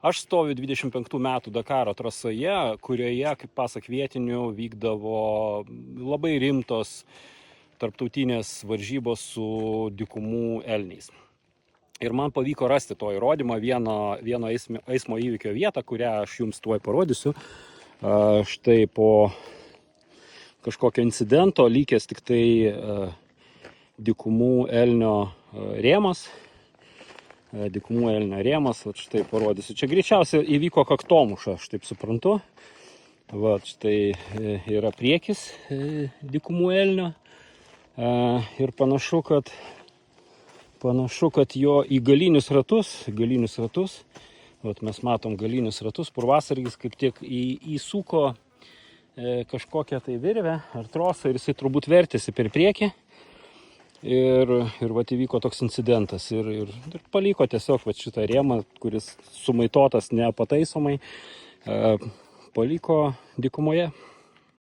Aš stoviu 25 metų Dakaro trasoje, kurioje, kaip pasak vietinių, vykdavo labai rimtos tarptautinės varžybos su dykumų elniais. Ir man pavyko rasti to įrodymą vieno eismo įvykio vietą, kurią aš jums tuoj parodysiu. Štai po kažkokio incidento lykęs tik tai dykumų elnio rėmas. Dykumų elnio rėmas, štai parodysiu. Čia greičiausiai įvyko kaktomuša, aš taip suprantu. Štai yra priekis dykumų elnio. Ir panašu, kad jo į galinius ratus, mes matom galinius ratus, purvasargis kaip tik įsuko kažkokią tai virvę ar trosą ir jisai turbūt vertėsi per priekį. Ir įvyko toks incidentas ir paliko tiesiog šitą rėmą, kuris sumaitotas nepataisomai, paliko dykumoje.